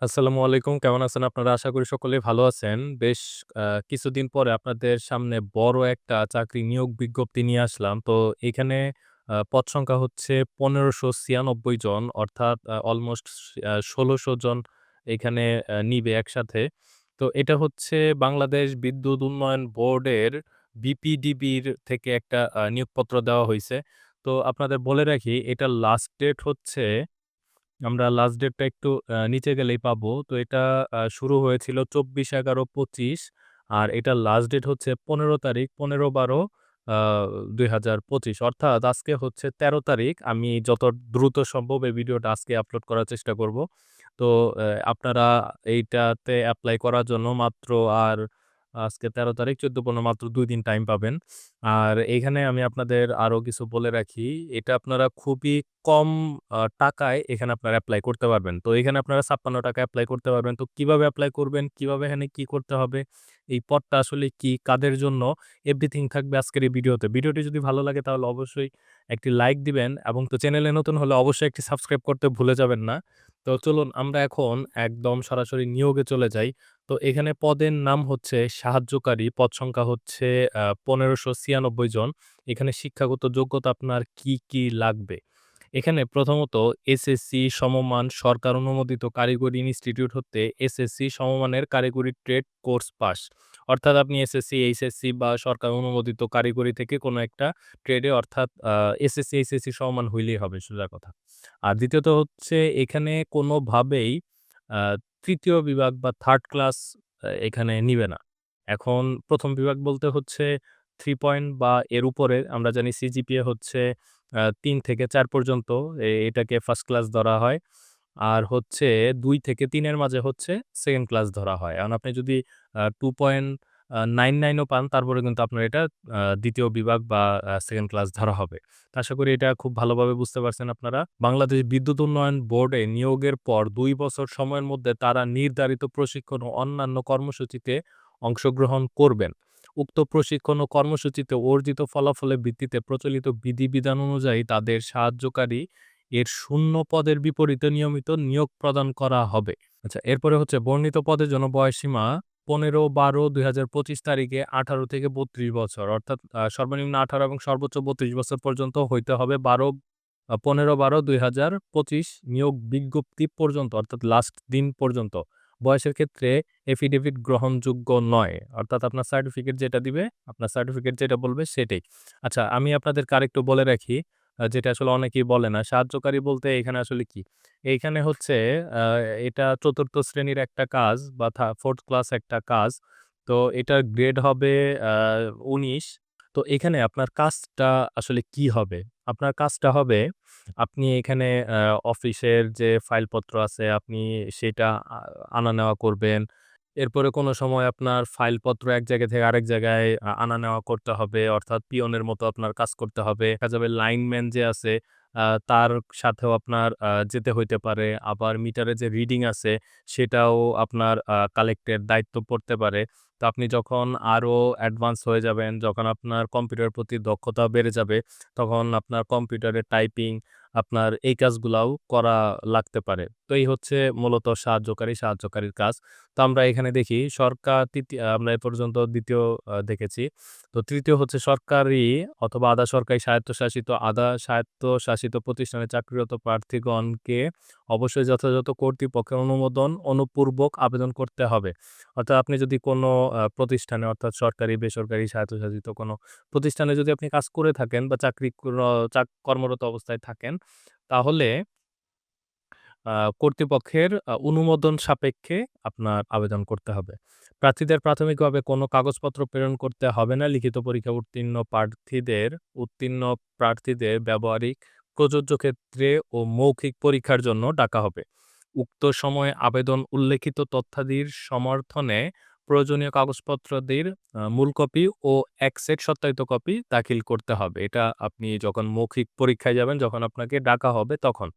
আসসালামু আলাইকুম। কেমন আছেন আপনারা? আশা করি সকলেই ভালো আছেন। বেশ আ কিছুদিন পরে আপনাদের সামনে বড় একটা চাকরি নিয়োগ বিজ্ঞপ্তি নিয়ে আসলাম। তো এখানে পদ সংখ্যা হচ্ছে ১৫৯৬ জন অর্থাৎ অলমোস্ট ১৬০০ জন এখানে নিবে একসাথে। তো এটা হচ্ছে বাংলাদেশ বিদ্যুৎ উন্নয়ন বোর্ডের বিপিডিবির থেকে একটা নিয়োগপত্র দেওয়া হইছে। তো আপনাদের বলে রাখি এটার লাস্ট ডেট হচ্ছে আমরা লাস্ট ডেটটা একটু নিচে গেলেই পাবো। তো এটা শুরু হয়েছিল ২৪/১১/২৫ আর এটার লাস্ট ডেট হচ্ছে ১৫ তারিখ ১৫/১২ আ ২০২৫ অর্থাৎ আজকে হচ্ছে ১৩ তারিখ। আমি যত দ্রুত সম্ভব এই ভিডিওটা আজকে আপলোড করার চেষ্টা করব। তো আপনারা এইটাতে এপ্লাই করার জন্য মাত্র আর আজকে ১৩ তারিখ ১৪-১৫ মাত্র ২ দিন টাইম পাবেন। আর এখানে আমি আপনাদের আরো কিছু বলে রাখি। এটা আপনারা খুবই কম টাকায় এখানে আপনারা এপ্লাই করতে পারবেন। তো এখানে আপনারা ৳৫৬ এপ্লাই করতে পারবেন। তো কিভাবে এপ্লাই করবেন? কিভাবে এখানে কি করতে হবে? এই পদটা আসলে কি? কাদের জন্য? এভরিথিং থাকবে আজকের এই ভিডিওতে। ভিডিওটি যদি ভালো লাগে তাহলে অবশ্যই একটি লাইক দিবেন এবং তো চ্যানেলে নতুন হলে অবশ্যই একটি সাবস্ক্রাইব করতে ভুলে যাবেন না। তো চলুন আমরা এখন একদম সরাসরি নিয়োগে চলে যাই। তো এখানে পদের নাম হচ্ছে সাহায্যকারী। পদ সংখ্যা হচ্ছে ১৫৯৬ জন। এখানে শিক্ষাগত যোগ্যতা আপনার কি লাগবে? এখানে প্রথমত এসএসসি সমমান সরকার অনুমোদিত কারিগরি ইনস্টিটিউট হতে এসএসসি সমমানের কারিগরি ট্রেড কোর্স পাস। অর্থাৎ আপনি এসএসসি, এইচএসসি বা সরকার অনুমোদিত কারিগরি থেকে কোনো একটা ট্রেডে অর্থাৎ এসএসসি, এইচএসসি সমমান হইলেই হবে সোজা কথা। আর দ্বিতীয়ত হচ্ছে এখানে কোনোভাবেই আ ৩য় বিভাগ বা 3rd ক্লাস এখানে নিবে না। এখন ১ম বিভাগ বলতে হচ্ছে ৩ পয়েন্ট বা এর উপরে আমরা জানি সিজিপিএ হচ্ছে ৩ থেকে ৪ পর্যন্ত এটাকে ফার্স্ট ক্লাস ধরা হয়। আর হচ্ছে ২ থেকে ৩ এর মাঝে হচ্ছে সেকেন্ড ক্লাস ধরা হয়। এখন আপনি যদি 2.99 ও পান তারপরে কিন্তু আপনার এটা ২য় বিভাগ বা সেকেন্ড ক্লাস ধরা হবে। তো আশা করি এটা খুব ভালোভাবে বুঝতে পারছেন আপনারা। বাংলাদেশ বিদ্যুৎ উন্নয়ন বোর্ডে নিয়োগের পর ২ বছর সময়ের মধ্যে তারা নির্ধারিত প্রশিক্ষণ ও অন্যান্য কর্মসূচিতে অংশগ্রহণ করবেন। উক্ত প্রশিক্ষণ ও কর্মসূচিতে অর্জিত ফলাফলের ভিত্তিতে প্রচলিত বিধিবিধান অনুযায়ী তাদের সাহায্যকারী এর শূন্য পদের বিপরীতে নিয়মিত নিয়োগ প্রদান করা হবে। আচ্ছা এরপরে হচ্ছে বর্ণিত পদের জন্য বয়সসীমা ১৫/১২/২০২৫ তারিখে ১৮ থেকে ৩২ বছর অর্থাৎ সর্বনিম্ন ১৮ এবং সর্বোচ্চ ৩২ বছর পর্যন্ত হইতে হবে ১৫/১২/২০২৫ নিয়োগ বিজ্ঞপ্তি পর্যন্ত অর্থাৎ লাস্ট দিন পর্যন্ত। বয়সের ক্ষেত্রে এফিডেভিট গ্রহণযোগ্য নয়। অর্থাৎ আপনার সার্টিফিকেট যেটা দিবে, আপনার সার্টিফিকেট যেটা বলবে সেটাই। আচ্ছা আমি আপনাদেরকে আরেকটু বলে রাখি, যেটা আসলে অনেকেই বলে না। সাহায্যকারী বলতে এখানে আসলে কি? এইখানে হচ্ছে আ এটা ৪র্থ শ্রেণীর একটা কাজ বা 4th ক্লাস একটা কাজ। তো এটার গ্রেড হবে আ ১৯। তো এখানে আপনার কাজটা আসলে কি হবে? আপনার কাজটা হবে আপনি এখানে অফিসের যে ফাইলপত্র আছে আপনি সেটা আনা নেওয়া করবেন। এরপরে কোনো সময় আপনার ফাইলপত্র এক জায়গা থেকে আরেক জায়গায় আনা নেওয়া করতে হবে। অর্থাৎ পিয়নের মতো আপনার কাজ করতে হবে। দেখা যাবে লাইনম্যান যে আছে তার সাথেও আপনার যেতে হইতে পারে। আবার মিটারে যে রিডিং আছে সেটাও আপনার কালেক্টের দায়িত্ব পড়তে পারে। তো আপনি যখন আরো অ্যাডভান্স হয়ে যাবেন, যখন আপনার কম্পিউটারের প্রতি দক্ষতা বেড়ে যাবে, তখন আপনার কম্পিউটারে টাইপিং আপনার এই কাজগুলাও করা লাগতে পারে। তো এই হচ্ছে মূলত সাহায্যকারীর কাজ। তো আমরা এখানে দেখি সরকার আমরা এ পর্যন্ত ২য় দেখেছি। তো ৩য় হচ্ছে সরকারি অথবা আধা স্বায়ত্তশাসিত প্রতিষ্ঠানে চাকরিরত প্রার্থীগণকে অবশ্যই যথাযথ কর্তৃপক্ষের অনুমোদন অনুপূর্বক আবেদন করতে হবে। অর্থাৎ আপনি যদি কোনো প্রতিষ্ঠানে অর্থাৎ সরকারি, বেসরকারি, স্বায়ত্তশাসিত কোনো প্রতিষ্ঠানে যদি আপনি কাজ করে থাকেন বা চাকরি কর্মরত অবস্থায় থাকেন, তাহলে আ কর্তৃপক্ষের অনুমোদন সাপেক্ষে আপনার আবেদন করতে হবে। প্রার্থীদের প্রাথমিকভাবে কোনো কাগজপত্র প্রেরণ করতে হবে না। লিখিত পরীক্ষায় উত্তীর্ণ প্রার্থীদের ব্যবহারিক প্রযোজ্য ক্ষেত্রে ও মৌখিক পরীক্ষার জন্য ডাকা হবে। উক্ত সময়ে আবেদন উল্লেখিত তথ্যাদির সমর্থনে প্রয়োজনীয় কাগজপত্রাদির মূল কপি ও ১ সেট সত্যায়িত কপি দাখিল করতে হবে। এটা আপনি যখন মৌখিক পরীক্ষায় যাবেন, যখন আপনাকে ডাকা হবে তখন।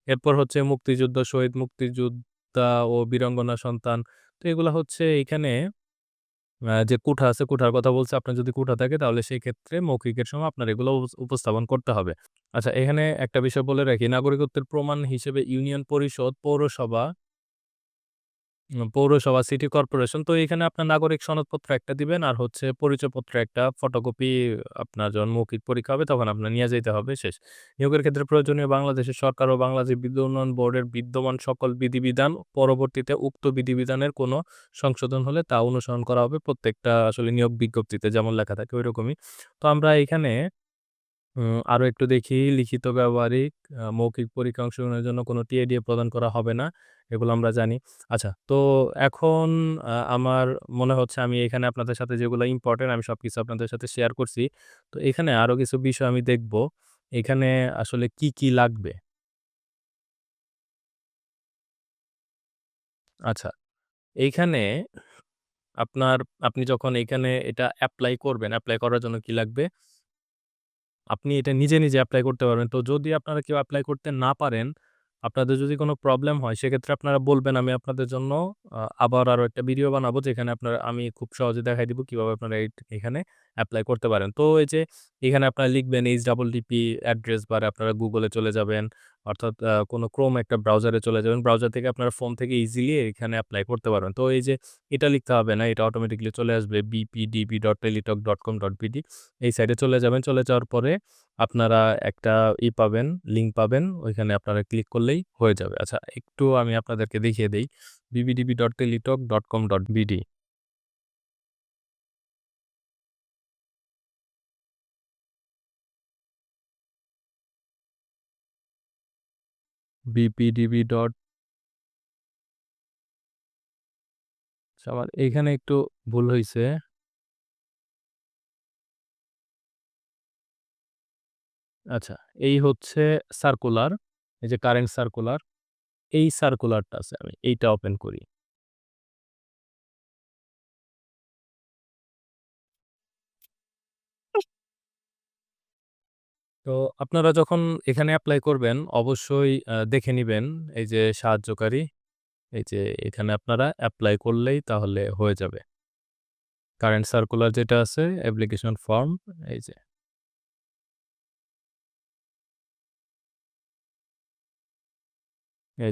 এরপর হচ্ছে মুক্তিযুদ্ধ, শহীদ মুক্তিযোদ্ধা ও বীরাঙ্গনা সন্তান। তো এগুলা হচ্ছে এইখানে যে কুঠা আছে, কুঠার কথা বলছে। আপনার যদি কুঠা থাকে তাহলে সেই ক্ষেত্রে মৌখিকের সময় আপনার এগুলো উপস্থাপন করতে হবে। আচ্ছা এখানে একটা বিষয় বলে রাখি, নাগরিকত্বের প্রমাণ হিসেবে ইউনিয়ন পরিষদ, পৌরসভা পৌরসভা, সিটি কর্পোরেশন। তো এখানে আপনার নাগরিক সনদপত্র একটা দিবেন আর হচ্ছে পরিচয়পত্র একটা ফটোকপি আপনার যখন মৌখিক পরীক্ষা হবে তখন আপনার নিয়ে যাইতে হবে, শেষ। নিয়োগের ক্ষেত্রে প্রয়োজনীয় বাংলাদেশের সরকার ও বাংলাদেশ বিদ্যুৎ উন্নয়ন বোর্ডের বিদ্যমান সকল বিধিবিধান পরবর্তীতে উক্ত বিধিবিধানের কোনো সংশোধন হলে তা অনুসরণ করা হবে। প্রত্যেকটা আসলে নিয়োগ বিজ্ঞপ্তিতে যেমন লেখা থাকে ঐরকমই। তো আমরা এখানে আরো একটু দেখি লিখিত, ব্যবহারিক, মৌখিক পরীক্ষায় অংশগ্রহণের জন্য কোনো টিএডিএ প্রদান করা হবে না। এগুলো আমরা জানি। আচ্ছা, তো এখন আমার মনে হচ্ছে আমি এখানে আপনাদের সাথে যেগুলো ইম্পোর্টেন্ট আমি সবকিছু আপনাদের সাথে শেয়ার করছি। তো এখানে আরো কিছু বিষয় আমি দেখব। এখানে আসলে কি, কি লাগবে? আচ্ছা, এইখানে আপনার আপনি যখন এইখানে এটা এপ্লাই করবেন, এপ্লাই করার জন্য কি লাগবে? আপনি এটা নিজে, নিজে এপ্লাই করতে পারবেন। তো যদি আপনারা কেউ এপ্লাই করতে না পারেন, আপনাদের যদি কোনো প্রবলেম হয় সেক্ষেত্রে আপনারা বলবেন। আমি আপনাদের জন্য আবার আরো একটা ভিডিও বানাবো যেখানে আমি খুব সহজে দেখায় দিব কিভাবে আপনারা এখানে এপ্লাই করতে পারেন। তো এই যে এখানে আপনারা লিখবেন HTTP অ্যাড্রেস বারে আপনারা Google এ চলে যাবেন। অর্থাৎ কোনো Chrome একটা ব্রাউজারে চলে যাবেন। ব্রাউজার থেকে আপনারা ফোন থেকে ইজিলি এখানে এপ্লাই করতে পারবেন। তো এই যে এটা লিখতে হবে না। এটা অটোমেটিক্যালি চলে আসবে bpdb.teletalk.com.bd। এই সাইটে চলে যাবেন। চলে যাওয়ার পরে আপনারা একটা পাবেন, লিঙ্ক পাবেন। ওইখানে আপনারা ক্লিক করলেই হয়ে যাবে। আচ্ছা, একটু আমি আপনাদেরকে দেখিয়ে দেই। bbdb.teletalk.com.bd bpdb. আচ্ছা, আমার এইখানে একটু ভুল হইছে। আচ্ছা, এই হচ্ছে সার্কুলার। এই যে কারেন্ট সার্কুলার, এই সার্কুলারটা আছে আমি এইটা ওপেন করি। তো আপনারা যখন এখানে এপ্লাই করবেন অবশ্যই দেখে নিবেন এই যে সাহায্যকারী, এই যে এখানে আপনারা এপ্লাই করলেই তাহলে হয়ে যাবে। কারেন্ট সার্কুলার যেটা আছে অ্যাপ্লিকেশন ফর্ম, এই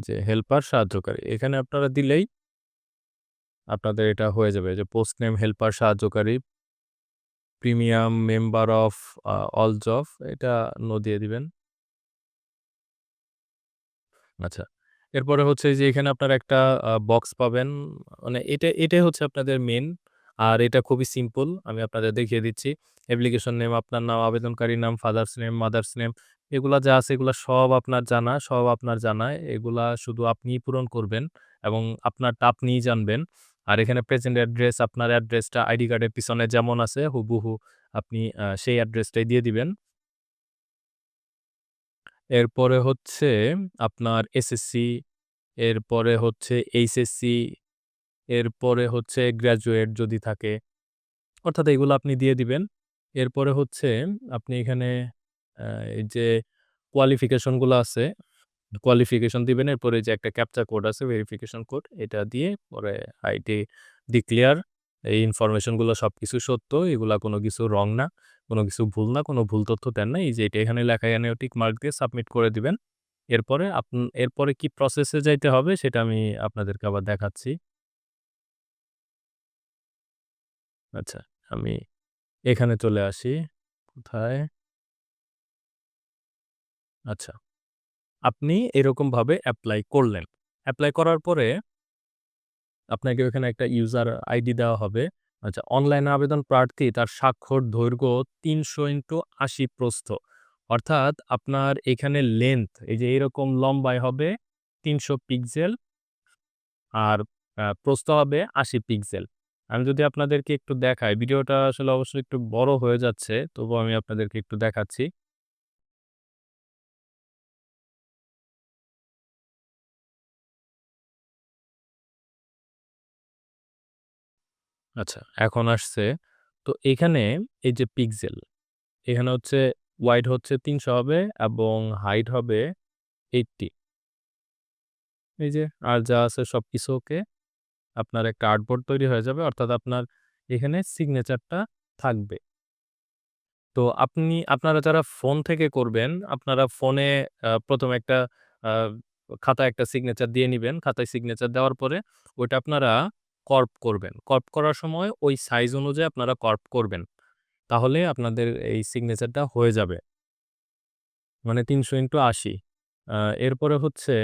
যে হেল্পার সাহায্যকারী। এখানে আপনারা দিলেই আপনাদের এটা হয়ে যাবে যে পোস্ট নেম হেল্পার সাহায্যকারী, premium member of all job, এটা নো দিয়ে দিবেন। আচ্ছা। এরপরে হচ্ছে যে এখানে আপনারা একটা বক্স পাবেন। মানে এটাই হচ্ছে আপনাদের মেইন। আর এটা খুবই সিম্পল। আমি আপনাদের দেখিয়ে দিচ্ছি। অ্যাপ্লিকেশন নেম, আপনার নাম, আবেদনকারীর নাম, ফাদারস নেম, মাদারস নেম, এগুলা যা আছে এগুলা সব আপনার জানা, সব আপনার জানা। এগুলা শুধু আপনিই পূরণ করবেন এবং আপনারটা আপনিই জানবেন। আর এখানে প্রেজেন্ট অ্যাড্রেস, আপনার অ্যাড্রেসটা আইডি কার্ডের পিছনে যেমন আছে হুবহু আপনি সেই অ্যাড্রেসটাই দিয়ে দিবেন। এরপরে হচ্ছে আপনার এসএসসি, এরপরে হচ্ছে এইচএসসি, এরপরে হচ্ছে গ্র্যাজুয়েট যদি থাকে, অর্থাৎ এগুলো আপনি দিয়ে দিবেন। এরপরে হচ্ছে আপনি এখানে আ এই যে কোয়ালিফিকেশন গুলো আছে, কোয়ালিফিকেশন দিবেন। এরপরে যে একটা ক্যাপচা কোড আছে ভেরিফিকেশন কোড, এটা দিয়ে পরে আইডি ডিক্লেয়ার, এই ইনফরমেশন গুলো সবকিছু সত্য। এগুলা কোনো কিছু রং না, কোনো কিছু ভুল না, কোনো ভুল তথ্য দেন নাই। এই যে এটা এখানে লেখা এখানে টিক মার্ক দিয়ে সাবমিট করে দিবেন। এরপরে এরপরে কি প্রসেস এ যাইতে হবে সেটা আমি আপনাদেরকে আবার দেখাচ্ছি। আচ্ছা, আমি এখানে চলে আসি। কোথায়? আচ্ছা, আপনি এরকমভাবে এপ্লাই করলেন। এপ্লাই করার পরে আপনাকে ওখানে একটা ইউজার আইডি দেওয়া হবে। আচ্ছা, অনলাইনে আবেদন প্রার্থী তার স্বাক্ষর দৈর্ঘ্য ৩০০ × ৮০ প্রস্থ। অর্থাৎ আপনার এখানে লেংথ এই যে এরকম লম্বায় হবে ৩০০ পিক্সেল আর প্রস্থ হবে ৮০ পিক্সেল। আমি যদি আপনাদেরকে একটু দেখাই, ভিডিওটা আসলে অবশ্যই একটু বড় হয়ে যাচ্ছে, তবুও আমি আপনাদেরকে একটু দেখাচ্ছি। আচ্ছা, এখন আসছে। তো এখানে এই যে পিক্সেল, এখানে হচ্ছে ওয়াইড হচ্ছে ৩০০ হবে এবং হাইট হবে ৮০। এই যে আর যা আছে সবকিছু ওকে। আপনার একটা আর্টবোর্ড তৈরি হয়ে যাবে। অর্থাৎ আপনার এখানে সিগনেচারটা থাকবে। তো আপনারা যারা ফোন থেকে করবেন, আপনারা ফোনে ১ম একটা আ খাতায় একটা সিগনেচার দিয়ে নিবেন। খাতায় সিগনেচার দেওয়ার পরে ওইটা আপনারা কর্প করবেন। কর্প করার সময় ওই সাইজ অনুযায়ী আপনারা কর্প করবেন। তাহলে আপনাদের এই সিগনেচারটা হয়ে যাবে। মানে ৩০০x৮০। আ এরপরে হচ্ছে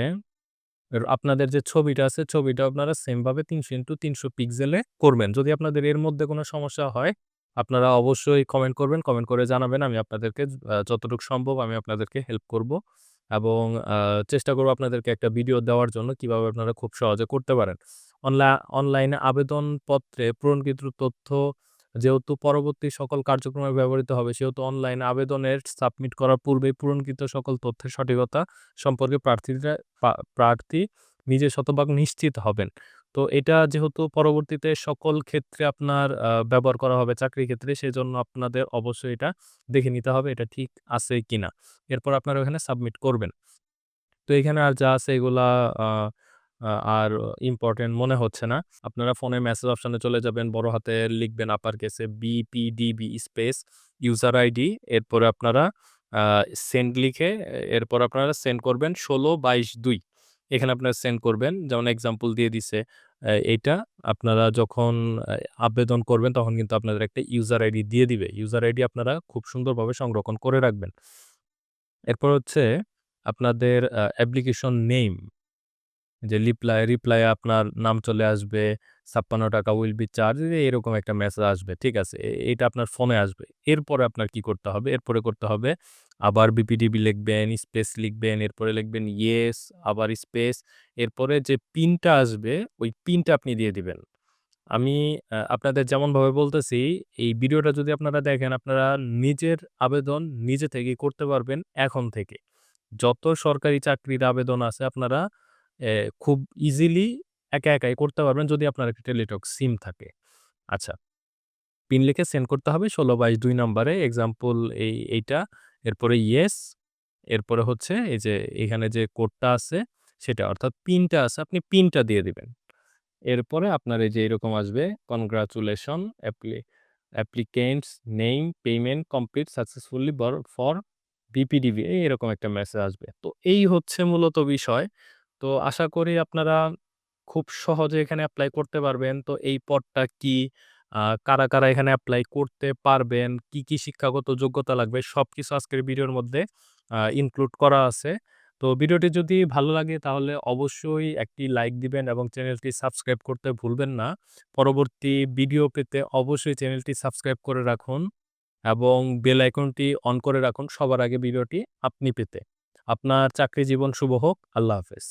আপনাদের যে ছবিটা আছে, ছবিটা আপনারা সেম ভাবে ৩০০x৩০০ পিক্সেলে করবেন। যদি আপনাদের এর মধ্যে কোনো সমস্যা হয়, আপনারা অবশ্যই কমেন্ট করবেন। কমেন্ট করে জানাবেন। আমি আপনাদেরকে যতটুকু সম্ভব আমি আপনাদেরকে হেল্প করব এবং আ চেষ্টা করব আপনাদেরকে একটা ভিডিও দেওয়ার জন্য কিভাবে আপনারা খুব সহজে করতে পারেন। অনলাইনে আবেদনপত্রে পূরণকৃত তথ্য যেহেতু পরবর্তী সকল কার্যক্রমে ব্যবহৃত হবে, সেহেতু অনলাইন আবেদনের সাবমিট করার পূর্বেই পূরণকৃত সকল তথ্যের সঠিকতা সম্পর্কে প্রার্থী নিজে শতভাগ নিশ্চিত হবেন। তো এটা যেহেতু পরবর্তীতে সকল ক্ষেত্রে আপনার ব্যবহার করা হবে চাকরির ক্ষেত্রে, সেজন্য আপনাদের অবশ্যই এটা দেখে নিতে হবে এটা ঠিক আছে কিনা। এরপর আপনারা ওখানে সাবমিট করবেন। তো এখানে আর যা আছে এগুলা আ আ আর ইম্পোর্টেন্ট মনে হচ্ছে না। আপনারা ফোনের মেসেজ অপশনে চলে যাবেন। বড় হাতে লিখবেন আপার কেসে BPDB স্পেস ইউজার আইডি এরপরে আপনারা আ সেন্ড লিখে এরপর আপনারা সেন্ড করবেন ১৬/২২/২ এখানে আপনারা সেন্ড করবেন। যেমন এক্সাম্পল দিয়ে দিছে এইটা আপনারা যখন আবেদন করবেন তখন কিন্তু আপনাদের একটা ইউজার আইডি দিয়ে দিবে। ইউজার আইডি আপনারা খুব সুন্দরভাবে সংরক্ষণ করে রাখবেন। এরপর হচ্ছে আপনাদের অ্যাপ্লিকেশন নেম যে রিপ্লাই আপনার নাম চলে আসবে, ৳৫৬ উইল বি চার্জড এরকম একটা মেসেজ আসবে। ঠিক আছে? এইটা আপনার ফোনে আসবে। এরপরে আপনার কি করতে হবে? এরপরে করতে হবে আবার বিপিডিবি লিখবেন, স্পেস লিখবেন, এরপরে লিখবেন ইয়েস, আবার স্পেস, এরপরে যে পিনটা আসবে ওই পিনটা আপনি দিয়ে দিবেন। আমি আপনাদের যেমনভাবে বলতেছি, এই ভিডিওটা যদি আপনারা দেখেন, আপনারা নিজের আবেদন নিজে থেকেই করতে পারবেন এখন থেকে। যত সরকারি চাকরির আবেদন আছে আপনারা এ খুব ইজিলি একাই করতে পারবেন যদি আপনার একটা টেলিটক সিম থাকে। আচ্ছা, পিন লিখে সেন্ড করতে হবে ১৬/২২ নাম্বারে। এক্সাম্পল এইটা। এরপরে ইয়েস, এরপরে হচ্ছে এই যে এখানে যে কোডটা আছে সেটা অর্থাৎ পিনটা আছে আপনি পিনটা দিয়ে দিবেন। এরপরে আপনার এই যে এরকম আসবে congratulation applicants name payment complete successfully for BPDB এরকম একটা মেসেজ আসবে। তো এই হচ্ছে মূলত বিষয়। তো আশা করি আপনারা খুব সহজে এখানে এপ্লাই করতে পারবেন। তো এই পদটা কি? কারা এখানে এপ্লাই করতে পারবেন? কি শিক্ষাগত যোগ্যতা লাগবে? সবকিছু আজকের ভিডিওর মধ্যে ইনক্লুড করা আছে। তো ভিডিওটি যদি ভালো লাগে তাহলে অবশ্যই একটি লাইক দিবেন এবং চ্যানেলটি সাবস্ক্রাইব করতে ভুলবেন না। পরবর্তী ভিডিও পেতে অবশ্যই চ্যানেলটি সাবস্ক্রাইব করে রাখুন এবং বেল আইকনটি অন করে রাখুন সবার আগে ভিডিওটি আপনি পেতে। আপনার চাকরি জীবন শুভ হোক। আল্লাহ হাফেজ।